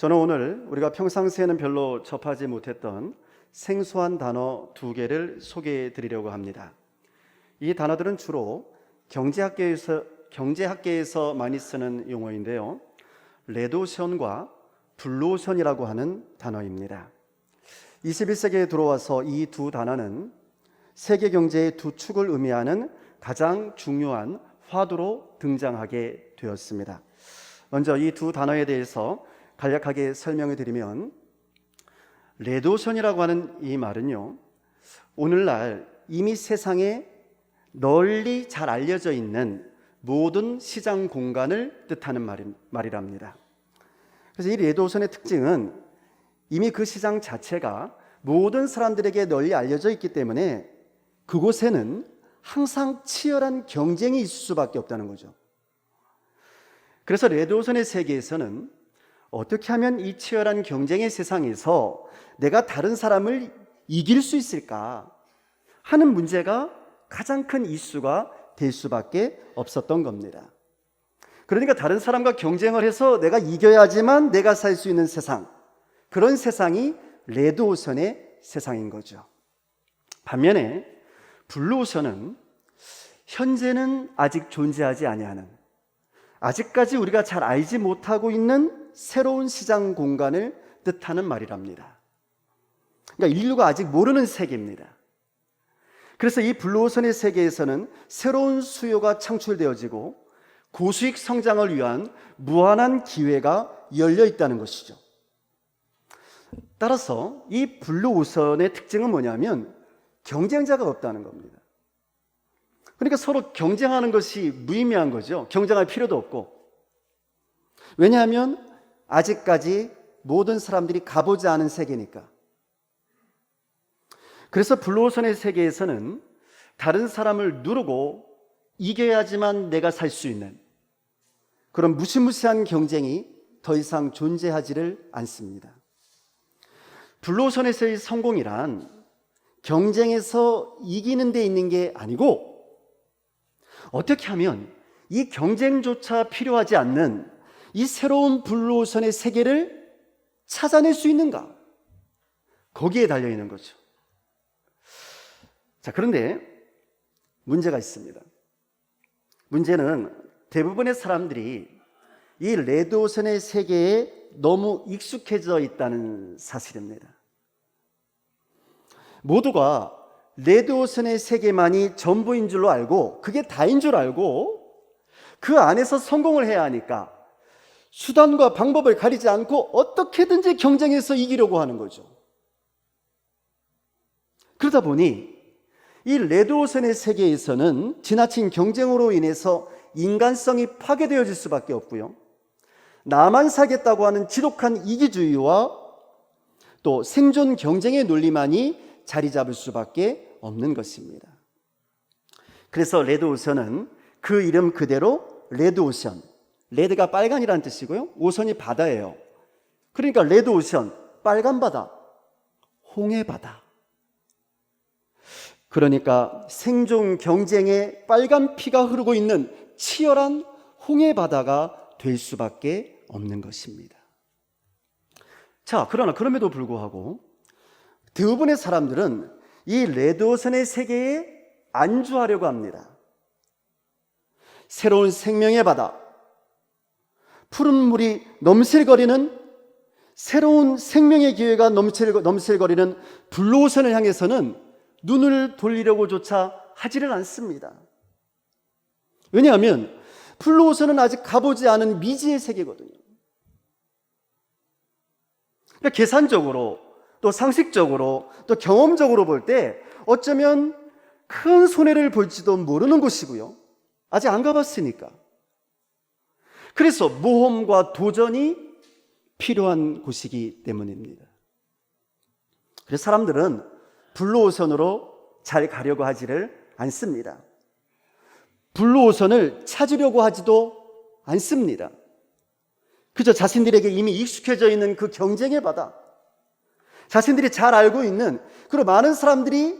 저는 오늘 우리가 평상시에는 별로 접하지 못했던 생소한 단어 2개를 소개해 드리려고 합니다. 이 단어들은 주로 경제학계에서 많이 쓰는 용어인데요. 레드오션과 블루오션이라고 하는 단어입니다. 21세기에 들어와서 이 두 단어는 세계 경제의 두 축을 의미하는 가장 중요한 화두로 등장하게 되었습니다. 먼저 이 두 단어에 대해서 간략하게 설명해 드리면, 레드오션이라고 하는 이 말은요, 오늘날 이미 세상에 널리 잘 알려져 있는 모든 시장 공간을 뜻하는 말이랍니다. 그래서 이 레드오션의 특징은 이미 그 시장 자체가 모든 사람들에게 널리 알려져 있기 때문에 그곳에는 항상 치열한 경쟁이 있을 수밖에 없다는 거죠. 그래서 레드오션의 세계에서는 어떻게 하면 이 치열한 경쟁의 세상에서 내가 다른 사람을 이길 수 있을까 하는 문제가 가장 큰 이슈가 될 수밖에 없었던 겁니다. 그러니까 다른 사람과 경쟁을 해서 내가 이겨야지만 내가 살 수 있는 세상, 그런 세상이 레드오션의 세상인 거죠. 반면에 블루오션은 현재는 아직 존재하지 아니하는, 아직까지 우리가 잘 알지 못하고 있는 새로운 시장 공간을 뜻하는 말이랍니다. 그러니까 인류가 아직 모르는 세계입니다. 그래서 이 블루오션의 세계에서는 새로운 수요가 창출되어지고 고수익 성장을 위한 무한한 기회가 열려 있다는 것이죠. 따라서 이 블루오션의 특징은 뭐냐면 경쟁자가 없다는 겁니다. 그러니까 서로 경쟁하는 것이 무의미한 거죠. 경쟁할 필요도 없고. 왜냐하면 아직까지 모든 사람들이 가보지 않은 세계니까. 그래서 블루오션의 세계에서는 다른 사람을 누르고 이겨야지만 내가 살 수 있는 그런 무시무시한 경쟁이 더 이상 존재하지를 않습니다. 블루오션에서의 성공이란 경쟁에서 이기는 데 있는 게 아니고, 어떻게 하면 이 경쟁조차 필요하지 않는 이 새로운 블루오션의 세계를 찾아낼 수 있는가, 거기에 달려 있는 거죠. 자, 그런데 문제가 있습니다. 문제는 대부분의 사람들이 이 레드오션의 세계에 너무 익숙해져 있다는 사실입니다. 모두가 레드오션의 세계만이 전부인 줄로 알고, 그게 다인 줄 알고 그 안에서 성공을 해야 하니까 수단과 방법을 가리지 않고 어떻게든지 경쟁해서 이기려고 하는 거죠. 그러다 보니 이 레드오션의 세계에서는 지나친 경쟁으로 인해서 인간성이 파괴되어질 수밖에 없고요, 나만 살겠다고 하는 지독한 이기주의와 또 생존 경쟁의 논리만이 자리 잡을 수밖에 없는 것입니다. 그래서 레드오션은 그 이름 그대로 레드오션, 레드가 빨간이라는 뜻이고요, 오션이 바다예요. 그러니까 레드오션, 빨간 바다, 홍해바다. 그러니까 생존 경쟁에 빨간 피가 흐르고 있는 치열한 홍해바다가 될 수밖에 없는 것입니다. 자, 그러나 그럼에도 불구하고 대부분의 사람들은 이 레드오션의 세계에 안주하려고 합니다. 새로운 생명의 바다, 푸른 물이 넘실거리는, 새로운 생명의 기회가 넘실거리는 블루오션을 향해서는 눈을 돌리려고조차 하지를 않습니다. 왜냐하면 블루오션은 아직 가보지 않은 미지의 세계거든요. 그러니까 계산적으로 또 상식적으로 또 경험적으로 볼 때 어쩌면 큰 손해를 볼지도 모르는 곳이고요, 아직 안 가봤으니까. 그래서 모험과 도전이 필요한 곳이기 때문입니다. 그래서 사람들은 블루오션으로 잘 가려고 하지를 않습니다. 블루오션을 찾으려고 하지도 않습니다. 그저 자신들에게 이미 익숙해져 있는 그 경쟁의 바다, 자신들이 잘 알고 있는, 그리고 많은 사람들이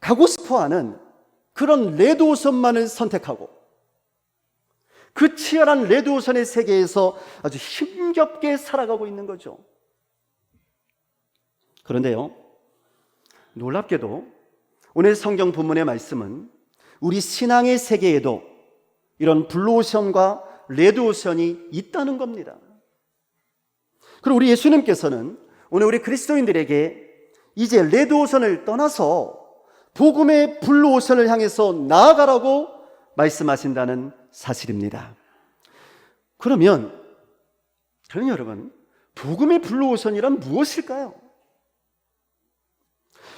가고 싶어하는 그런 레드오션만을 선택하고 그 치열한 레드오션의 세계에서 아주 힘겹게 살아가고 있는 거죠. 그런데요, 놀랍게도 오늘 성경 본문의 말씀은 우리 신앙의 세계에도 이런 블루오션과 레드오션이 있다는 겁니다. 그리고 우리 예수님께서는 오늘 우리 그리스도인들에게 이제 레드오션을 떠나서 복음의 블루오션을 향해서 나아가라고 말씀하신다는 사실입니다. 그러면 여러분, 복음의 블루오션이란 무엇일까요?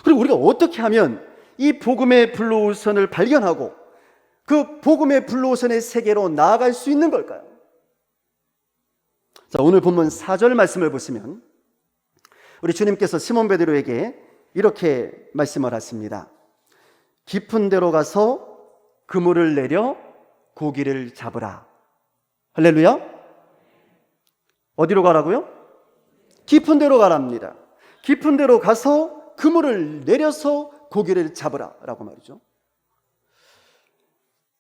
그리고 우리가 어떻게 하면 이 복음의 블루오션을 발견하고 그 복음의 블루오션의 세계로 나아갈 수 있는 걸까요? 자, 오늘 본문 4절 말씀을 보시면 우리 주님께서 시몬 베드로에게 이렇게 말씀을 하십니다. 깊은 데로 가서 그물을 내려 고기를 잡으라. 할렐루야. 어디로 가라고요? 깊은 데로 가랍니다. 깊은 데로 가서 그물을 내려서 고기를 잡으라 라고 말이죠.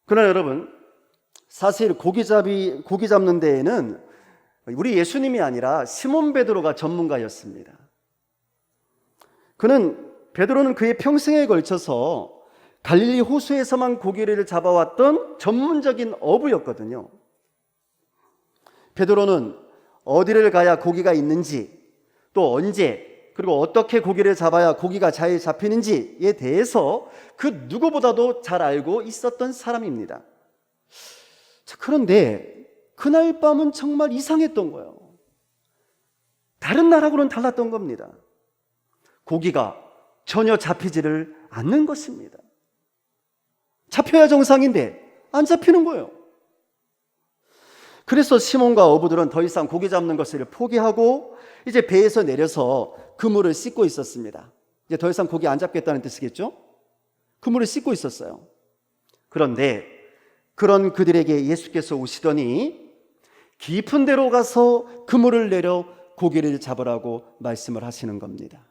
그러나 여러분, 사실 고기 잡는 데에는 우리 예수님이 아니라 시몬 베드로가 전문가였습니다. 베드로는 그의 평생에 걸쳐서 갈릴리 호수에서만 고기를 잡아왔던 전문적인 어부였거든요. 베드로는 어디를 가야 고기가 있는지, 또 언제, 그리고 어떻게 고기를 잡아야 고기가 잘 잡히는지에 대해서 그 누구보다도 잘 알고 있었던 사람입니다. 자, 그런데 그날 밤은 정말 이상했던 거예요. 다른 날하고는 달랐던 겁니다. 고기가 전혀 잡히지를 않는 것입니다. 잡혀야 정상인데 안 잡히는 거예요. 그래서 시몬과 어부들은 더 이상 고기 잡는 것을 포기하고 이제 배에서 내려서 그물을 씻고 있었습니다. 이제 더 이상 고기 안 잡겠다는 뜻이겠죠? 그물을 씻고 있었어요. 그런데 그런 그들에게 예수께서 오시더니 깊은 데로 가서 그물을 내려 고기를 잡으라고 말씀을 하시는 겁니다.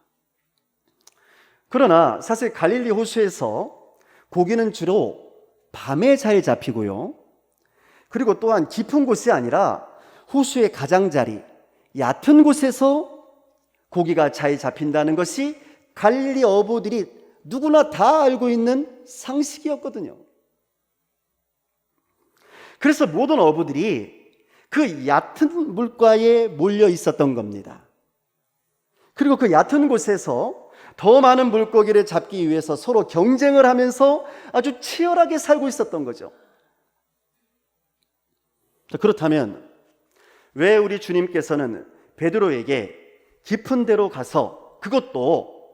그러나 사실 갈릴리 호수에서 고기는 주로 밤에 잘 잡히고요. 그리고 또한 깊은 곳이 아니라 호수의 가장자리, 얕은 곳에서 고기가 잘 잡힌다는 것이 갈릴리 어부들이 누구나 다 알고 있는 상식이었거든요. 그래서 모든 어부들이 그 얕은 물가에 몰려 있었던 겁니다. 그리고 그 얕은 곳에서 더 많은 물고기를 잡기 위해서 서로 경쟁을 하면서 아주 치열하게 살고 있었던 거죠. 그렇다면 왜 우리 주님께서는 베드로에게 깊은 데로 가서, 그것도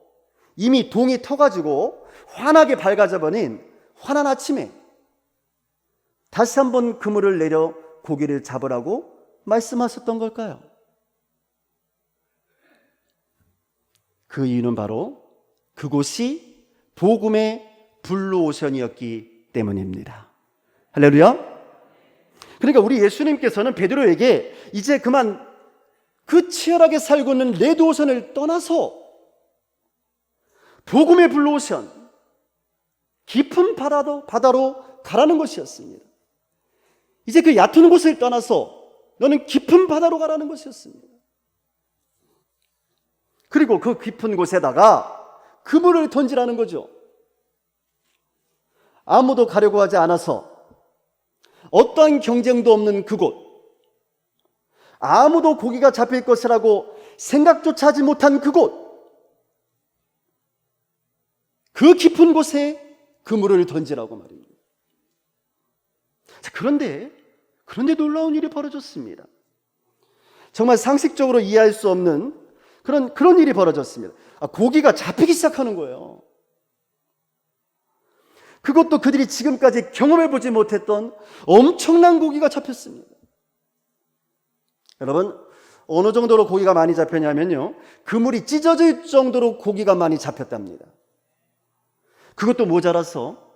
이미 동이 터가지고 환하게 밝아져 버린 환한 아침에 다시 한번 그물을 내려 고기를 잡으라고 말씀하셨던 걸까요? 그 이유는 바로 그곳이 복음의 블루오션이었기 때문입니다. 할렐루야. 그러니까 우리 예수님께서는 베드로에게 이제 그만 그 치열하게 살고 있는 레드오션을 떠나서 복음의 블루오션, 깊은 바다로 가라는 것이었습니다. 이제 그 얕은 곳을 떠나서 너는 깊은 바다로 가라는 것이었습니다. 그리고 그 깊은 곳에다가 그물을 던지라는 거죠. 아무도 가려고 하지 않아서 어떠한 경쟁도 없는 그곳, 아무도 고기가 잡힐 것이라고 생각조차 하지 못한 그곳, 그 깊은 곳에 그물을 던지라고 말입니다. 자, 그런데 놀라운 일이 벌어졌습니다. 정말 상식적으로 이해할 수 없는 그런 일이 벌어졌습니다. 고기가 잡히기 시작하는 거예요. 그것도 그들이 지금까지 경험해보지 못했던 엄청난 고기가 잡혔습니다. 여러분, 어느 정도로 고기가 많이 잡혔냐면요, 그물이 찢어질 정도로 고기가 많이 잡혔답니다. 그것도 모자라서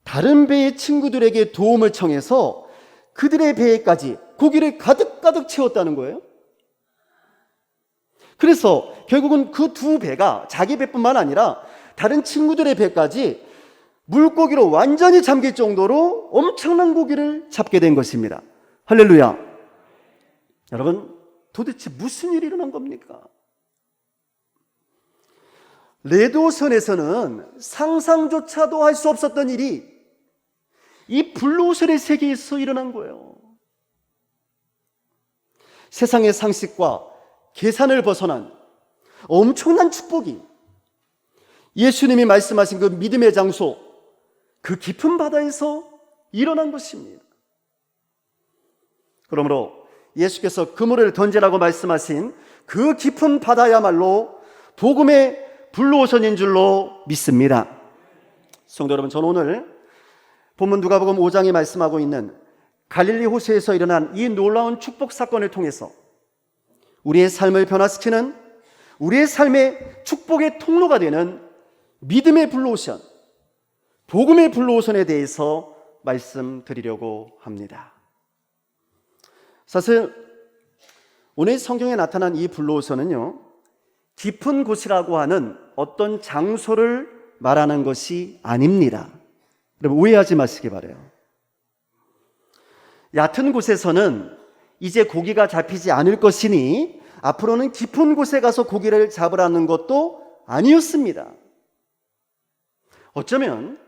다른 배의 친구들에게 도움을 청해서 그들의 배에까지 고기를 가득가득 채웠다는 거예요. 그래서 결국은 그 두 배가 자기 배뿐만 아니라 다른 친구들의 배까지 물고기로 완전히 잠길 정도로 엄청난 고기를 잡게 된 것입니다. 할렐루야. 여러분, 도대체 무슨 일이 일어난 겁니까? 레드오션에서는 상상조차도 할 수 없었던 일이 이 블루오션의 세계에서 일어난 거예요. 세상의 상식과 계산을 벗어난 엄청난 축복이 예수님이 말씀하신 그 믿음의 장소, 그 깊은 바다에서 일어난 것입니다. 그러므로 예수께서 그물을 던지라고 말씀하신 그 깊은 바다야말로 복음의 블루오션인 줄로 믿습니다. 성도 여러분, 저는 오늘 본문 누가복음 5장에 말씀하고 있는 갈릴리 호수에서 일어난 이 놀라운 축복 사건을 통해서 우리의 삶을 변화시키는, 우리의 삶의 축복의 통로가 되는 믿음의 블루오션, 복음의 블루오션에 대해서 말씀드리려고 합니다. 사실 오늘 성경에 나타난 이 블루오션은요, 깊은 곳이라고 하는 어떤 장소를 말하는 것이 아닙니다. 여러분, 오해하지 마시기 바라요. 얕은 곳에서는 이제 고기가 잡히지 않을 것이니 앞으로는 깊은 곳에 가서 고기를 잡으라는 것도 아니었습니다. 어쩌면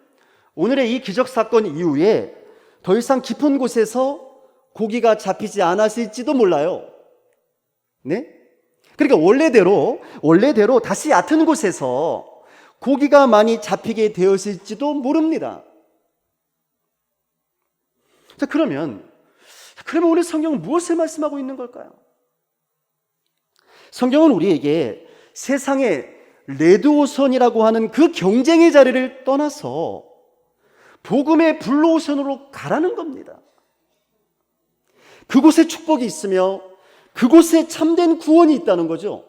오늘의 이 기적 사건 이후에 더 이상 깊은 곳에서 고기가 잡히지 않았을지도 몰라요. 네? 그러니까 원래대로 다시 얕은 곳에서 고기가 많이 잡히게 되었을지도 모릅니다. 자, 그러면 오늘 성경은 무엇을 말씀하고 있는 걸까요? 성경은 우리에게 세상의 레드오션이라고 하는 그 경쟁의 자리를 떠나서 복음의 블루오션으로 가라는 겁니다. 그곳에 축복이 있으며 그곳에 참된 구원이 있다는 거죠.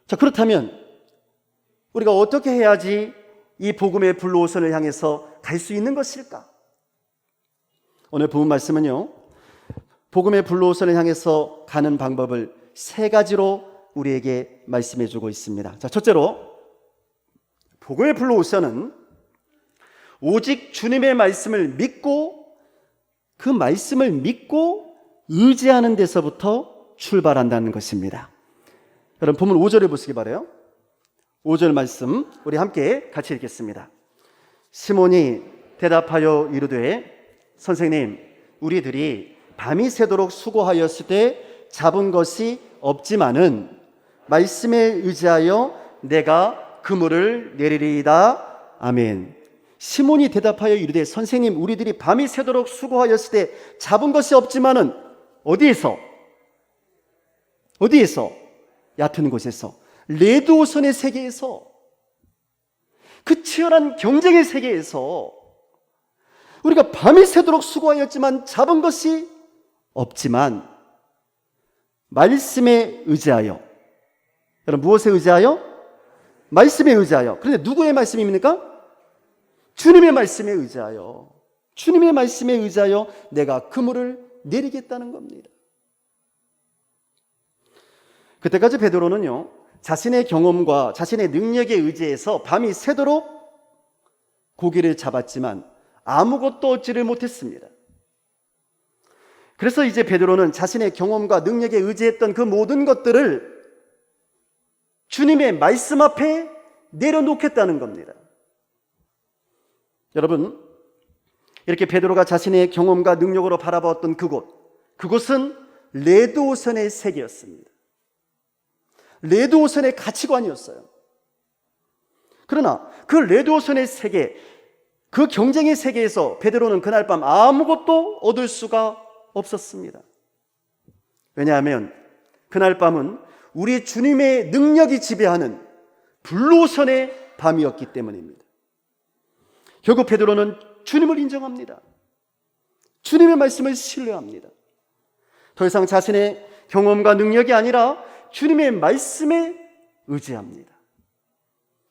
자, 그렇다면 우리가 어떻게 해야지 이 복음의 블루오션을 향해서 갈 수 있는 것일까? 오늘 본 말씀은요, 복음의 블루오션을 향해서 가는 방법을 세 가지로 우리에게 말씀해 주고 있습니다. 자, 첫째로 복음의 블루오션은 오직 주님의 말씀을 믿고 그 말씀을 믿고 의지하는 데서부터 출발한다는 것입니다. 여러분, 본문 5절을 보시기 바라요. 5절 말씀 우리 함께 같이 읽겠습니다. 시몬이 대답하여 이르되 선생님, 우리들이 밤이 새도록 수고하였을 때 잡은 것이 없지만은 말씀에 의지하여 내가 그물을 내리리이다. 아멘. 시몬이 대답하여 이르되 선생님, 우리들이 밤이 새도록 수고하였을 때 잡은 것이 없지만은 어디에서? 얕은 곳에서, 레드오션의 세계에서, 그 치열한 경쟁의 세계에서 우리가 밤이 새도록 수고하였지만 잡은 것이 없지만 말씀에 의지하여, 여러분, 무엇에 의지하여? 말씀에 의지하여. 그런데 누구의 말씀입니까? 주님의 말씀에 의지하여, 주님의 말씀에 의지하여 내가 그물을 내리겠다는 겁니다. 그때까지 베드로는요, 자신의 경험과 자신의 능력에 의지해서 밤이 새도록 고기를 잡았지만 아무것도 얻지를 못했습니다. 그래서 이제 베드로는 자신의 경험과 능력에 의지했던 그 모든 것들을 주님의 말씀 앞에 내려놓겠다는 겁니다. 여러분, 이렇게 베드로가 자신의 경험과 능력으로 바라보았던 그곳은 레드오션의 세계였습니다. 레드오션의 가치관이었어요. 그러나 그 레드오션의 세계, 그 경쟁의 세계에서 베드로는 그날 밤 아무것도 얻을 수가 없었습니다. 왜냐하면 그날 밤은 우리 주님의 능력이 지배하는 블루오션의 밤이었기 때문입니다. 결국 베드로는 주님을 인정합니다. 주님의 말씀을 신뢰합니다. 더 이상 자신의 경험과 능력이 아니라 주님의 말씀에 의지합니다.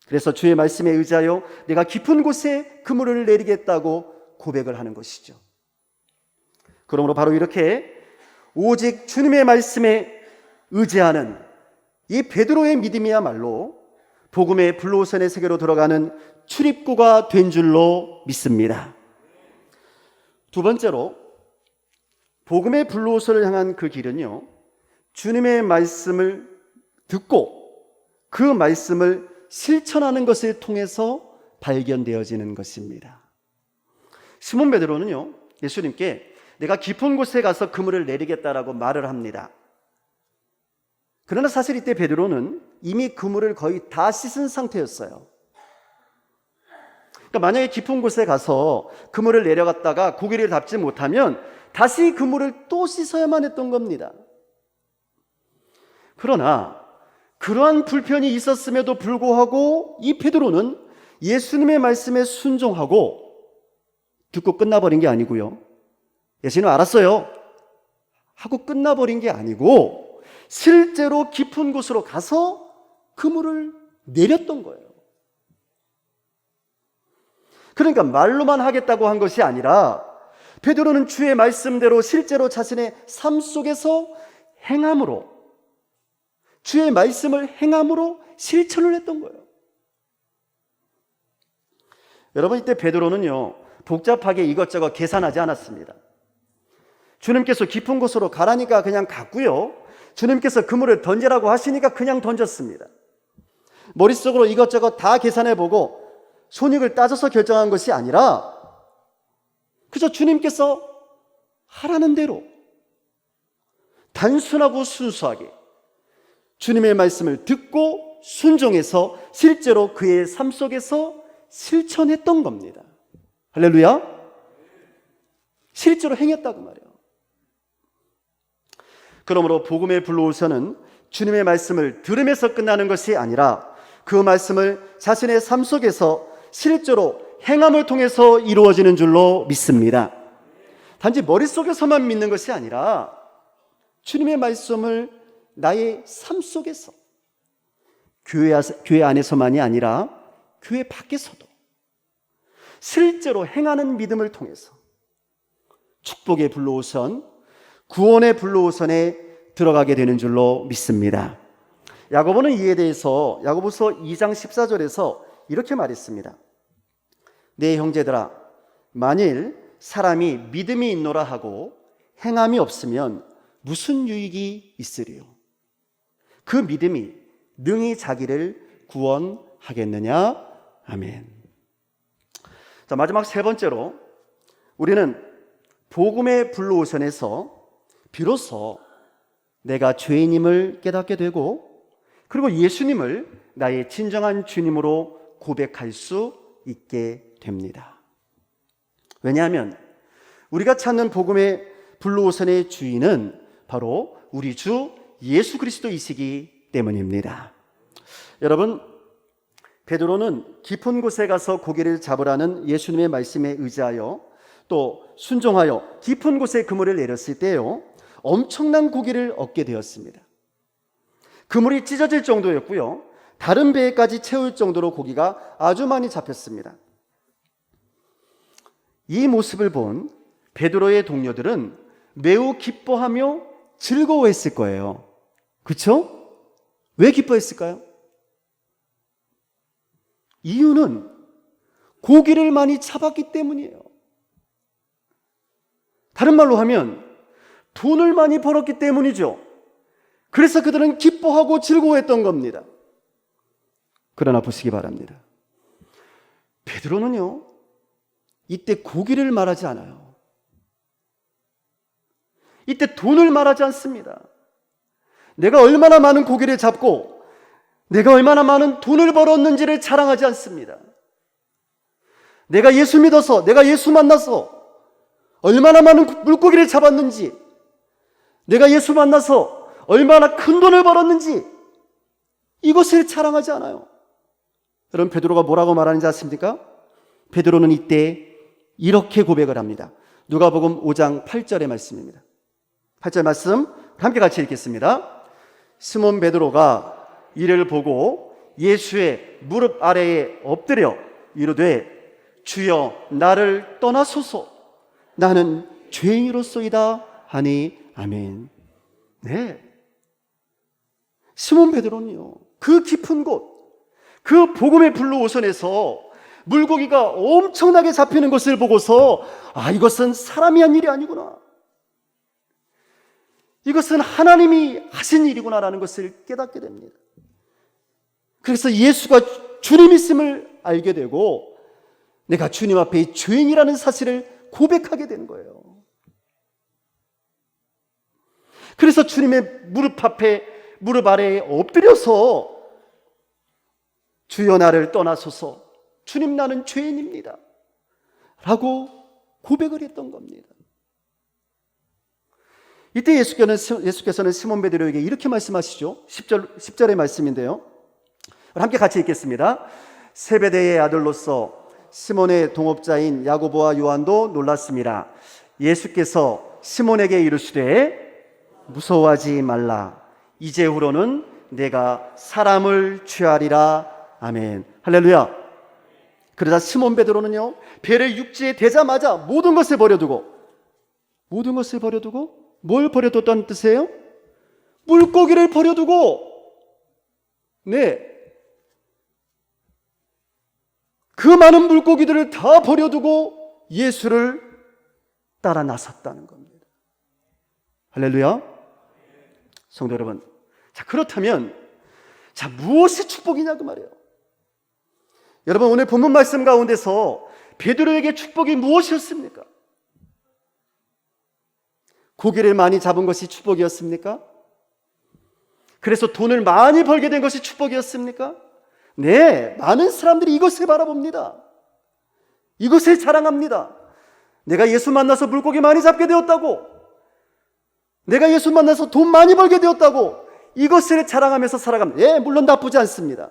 그래서 주의 말씀에 의지하여 내가 깊은 곳에 그물을 내리겠다고 고백을 하는 것이죠. 그러므로 바로 이렇게 오직 주님의 말씀에 의지하는 이 베드로의 믿음이야말로 복음의 블루오션의 세계로 들어가는 출입구가 된 줄로 믿습니다. 두 번째로, 복음의 블루오션을 향한 그 길은요, 주님의 말씀을 듣고 그 말씀을 실천하는 것을 통해서 발견되어지는 것입니다. 시몬 베드로는요, 예수님께 내가 깊은 곳에 가서 그물을 내리겠다라고 말을 합니다. 그러나 사실 이때 베드로는 이미 그물을 거의 다 씻은 상태였어요. 그러니까 만약에 깊은 곳에 가서 그물을 내려갔다가 고기를 잡지 못하면 다시 그물을 또 씻어야만 했던 겁니다. 그러나 그러한 불편이 있었음에도 불구하고 이 베드로는 예수님의 말씀에 순종하고 듣고 끝나버린 게 아니고요, 예수님 알았어요 하고 끝나버린 게 아니고 실제로 깊은 곳으로 가서 그물을 내렸던 거예요. 그러니까 말로만 하겠다고 한 것이 아니라 베드로는 주의 말씀대로 실제로 자신의 삶 속에서 행함으로, 주의 말씀을 행함으로 실천을 했던 거예요. 여러분, 이때 베드로는요, 복잡하게 이것저것 계산하지 않았습니다. 주님께서 깊은 곳으로 가라니까 그냥 갔고요, 주님께서 그물을 던지라고 하시니까 그냥 던졌습니다. 머릿속으로 이것저것 다 계산해보고 손익을 따져서 결정한 것이 아니라 그저 주님께서 하라는 대로 단순하고 순수하게 주님의 말씀을 듣고 순종해서 실제로 그의 삶 속에서 실천했던 겁니다. 할렐루야. 실제로 행했다고 말이에요. 그러므로 복음의 블루오션은 주님의 말씀을 들으면서 끝나는 것이 아니라 그 말씀을 자신의 삶 속에서 실제로 행함을 통해서 이루어지는 줄로 믿습니다. 단지 머릿속에서만 믿는 것이 아니라 주님의 말씀을 나의 삶 속에서, 교회 안에서만이 아니라 교회 밖에서도 실제로 행하는 믿음을 통해서 축복의 블루오션, 구원의 블루오션에 들어가게 되는 줄로 믿습니다. 야고보는 이에 대해서 야고보서 2장 14절에서 이렇게 말했습니다. 내 형제들아, 만일 사람이 믿음이 있노라 하고 행함이 없으면 무슨 유익이 있으리요? 그 믿음이 능히 자기를 구원하겠느냐? 아멘. 자, 마지막 세 번째로, 우리는 복음의 블루오션에서 비로소 내가 죄인임을 깨닫게 되고, 그리고 예수님을 나의 진정한 주님으로 고백할 수 있게 됩니다. 왜냐하면 우리가 찾는 복음의 블루오션의 주인은 바로 우리 주 예수 그리스도이시기 때문입니다. 여러분, 베드로는 깊은 곳에 가서 고기를 잡으라는 예수님의 말씀에 의지하여 또 순종하여 깊은 곳에 그물을 내렸을 때요, 엄청난 고기를 얻게 되었습니다. 그물이 찢어질 정도였고요, 다른 배에까지 채울 정도로 고기가 아주 많이 잡혔습니다. 이 모습을 본 베드로의 동료들은 매우 기뻐하며 즐거워했을 거예요. 그렇죠? 왜 기뻐했을까요? 이유는 고기를 많이 잡았기 때문이에요. 다른 말로 하면 돈을 많이 벌었기 때문이죠. 그래서 그들은 기뻐하고 즐거워했던 겁니다. 그러나 보시기 바랍니다. 베드로는요, 이때 고기를 말하지 않아요. 이때 돈을 말하지 않습니다. 내가 얼마나 많은 고기를 잡고 내가 얼마나 많은 돈을 벌었는지를 자랑하지 않습니다. 내가 예수 믿어서, 내가 예수 만나서 얼마나 많은 물고기를 잡았는지, 내가 예수 만나서 얼마나 큰 돈을 벌었는지, 이것을 자랑하지 않아요. 여러분, 베드로가 뭐라고 말하는지 아십니까? 베드로는 이때 이렇게 고백을 합니다. 누가복음 5장 8절의 말씀입니다. 8절 말씀 함께 같이 읽겠습니다. 시몬 베드로가 이를 보고 예수의 무릎 아래에 엎드려 이르되 주여 나를 떠나소서, 나는 죄인으로소이다 하니 아멘. 네, 시몬 베드로는요, 그 깊은 곳, 그 복음의 블루오션에서 물고기가 엄청나게 잡히는 것을 보고서 이것은 사람이 한 일이 아니구나, 이것은 하나님이 하신 일이구나라는 것을 깨닫게 됩니다. 그래서 예수가 주님이심을 알게 되고 내가 주님 앞에 죄인이라는 사실을 고백하게 되는 거예요. 그래서 주님의 무릎 아래에 엎드려서 주여 나를 떠나소서, 주님 나는 죄인입니다 라고 고백을 했던 겁니다. 이때 예수께서는 시몬 베드로에게 이렇게 말씀하시죠. 10절의 말씀인데요, 함께 같이 읽겠습니다. 세베대의 아들로서 시몬의 동업자인 야고보와 요한도 놀랐습니다. 예수께서 시몬에게 이르시되 무서워하지 말라, 이제후로는 내가 사람을 취하리라. 아멘. 할렐루야. 그러자 시몬 베드로는요, 배를 육지에 대자마자 모든 것을 버려두고 뭘 버려뒀다는 뜻이에요? 물고기를 버려두고, 그 많은 물고기들을 다 버려두고 예수를 따라 나섰다는 겁니다. 할렐루야. 성도 여러분, 그렇다면 무엇이 축복이냐 그 말이에요. 여러분, 오늘 본문 말씀 가운데서 베드로에게 축복이 무엇이었습니까? 고기를 많이 잡은 것이 축복이었습니까? 그래서 돈을 많이 벌게 된 것이 축복이었습니까? 네, 많은 사람들이 이것을 바라봅니다. 이것을 자랑합니다. 내가 예수 만나서 물고기 많이 잡게 되었다고, 내가 예수 만나서 돈 많이 벌게 되었다고, 이것을 자랑하면서 살아갑니다. 예, 물론 나쁘지 않습니다.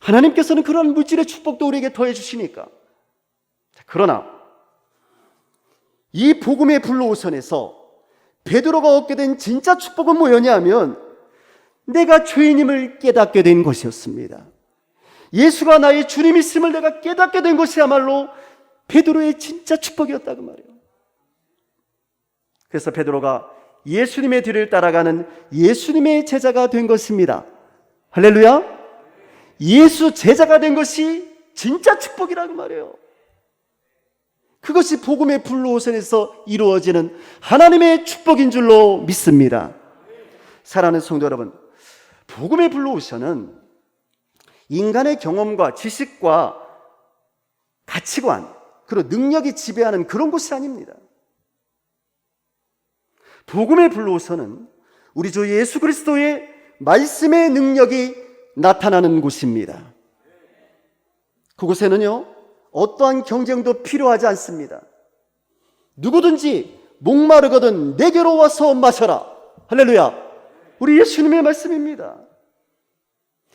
하나님께서는 그런 물질의 축복도 우리에게 더해 주시니까. 그러나 이 복음의 블루오션에서 베드로가 얻게 된 진짜 축복은 뭐였냐면 내가 죄인임을 깨닫게 된 것이었습니다. 예수가 나의 주님이심을 내가 깨닫게 된 것이야말로 베드로의 진짜 축복이었다 그 말이에요. 그래서 베드로가 예수님의 뒤를 따라가는 예수님의 제자가 된 것입니다. 할렐루야. 예수 제자가 된 것이 진짜 축복이라고 말해요. 그것이 복음의 블루오션에서 이루어지는 하나님의 축복인 줄로 믿습니다. 사랑하는 성도 여러분, 복음의 블루오션은 인간의 경험과 지식과 가치관 그리고 능력이 지배하는 그런 곳이 아닙니다. 복음의 블루오션은 우리 주 예수 그리스도의 말씀의 능력이 나타나는 곳입니다. 그곳에는요, 어떠한 경쟁도 필요하지 않습니다. 누구든지 목마르거든 내게로 와서 마셔라. 할렐루야. 우리 예수님의 말씀입니다.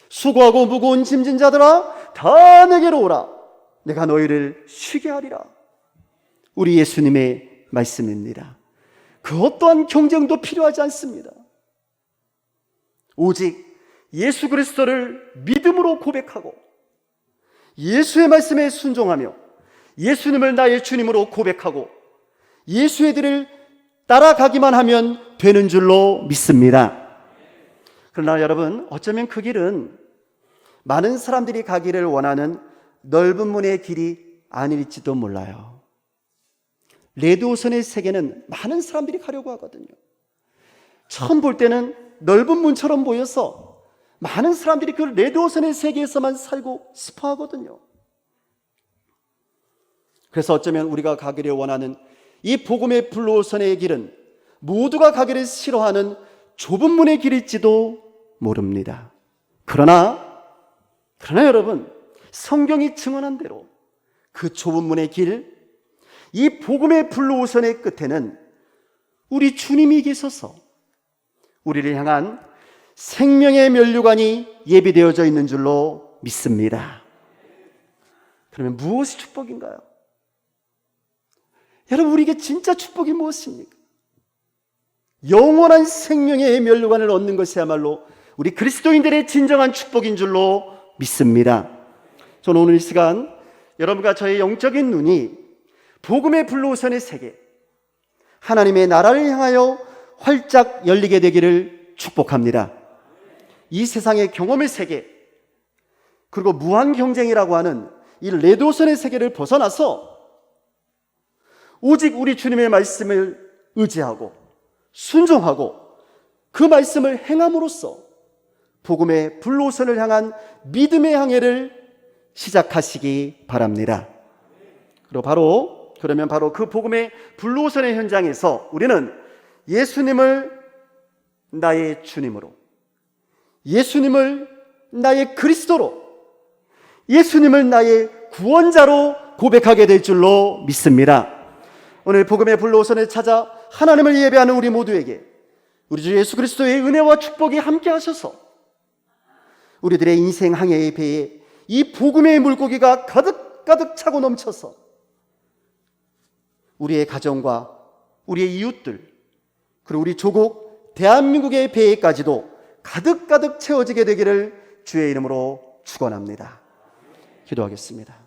수고하고 무거운 짐진 자들아 다 내게로 오라. 내가 너희를 쉬게 하리라. 우리 예수님의 말씀입니다. 그 어떠한 경쟁도 필요하지 않습니다. 오직 예수 그리스도를 믿음으로 고백하고 예수의 말씀에 순종하며 예수님을 나의 주님으로 고백하고 예수의 길을 따라가기만 하면 되는 줄로 믿습니다. 그러나 여러분, 어쩌면 그 길은 많은 사람들이 가기를 원하는 넓은 문의 길이 아닐지도 몰라요. 레드오션의 세계는 많은 사람들이 가려고 하거든요. 처음 볼 때는 넓은 문처럼 보여서 많은 사람들이 그 레드오션의 세계에서만 살고 싶어 하거든요. 그래서 어쩌면 우리가 가기를 원하는 이 복음의 블루오션의 길은 모두가 가기를 싫어하는 좁은 문의 길일지도 모릅니다. 그러나 여러분, 성경이 증언한 대로 그 좁은 문의 길, 이 복음의 블루오션의 끝에는 우리 주님이 계셔서 우리를 향한 생명의 면류관이 예비되어져 있는 줄로 믿습니다. 그러면 무엇이 축복인가요? 여러분, 우리에게 진짜 축복이 무엇입니까? 영원한 생명의 면류관을 얻는 것이야말로 우리 그리스도인들의 진정한 축복인 줄로 믿습니다. 저는 오늘 이 시간 여러분과 저의 영적인 눈이 복음의 블루오션의 세계, 하나님의 나라를 향하여 활짝 열리게 되기를 축복합니다. 이 세상의 경험의 세계, 그리고 무한 경쟁이라고 하는 이 레도선의 세계를 벗어나서 오직 우리 주님의 말씀을 의지하고 순종하고 그 말씀을 행함으로써 복음의 불로선을 향한 믿음의 항해를 시작하시기 바랍니다. 그러면 바로 그 복음의 불로선의 현장에서 우리는 예수님을 나의 주님으로, 예수님을 나의 그리스도로, 예수님을 나의 구원자로 고백하게 될 줄로 믿습니다. 오늘 복음의 불로선을 찾아 하나님을 예배하는 우리 모두에게 우리 주 예수 그리스도의 은혜와 축복이 함께 하셔서 우리들의 인생 항해의 배에 이 복음의 물고기가 가득가득 차고 넘쳐서 우리의 가정과 우리의 이웃들, 그리고 우리 조국 대한민국의 배에까지도 가득가득 채워지게 되기를 주의 이름으로 축원합니다. 기도하겠습니다.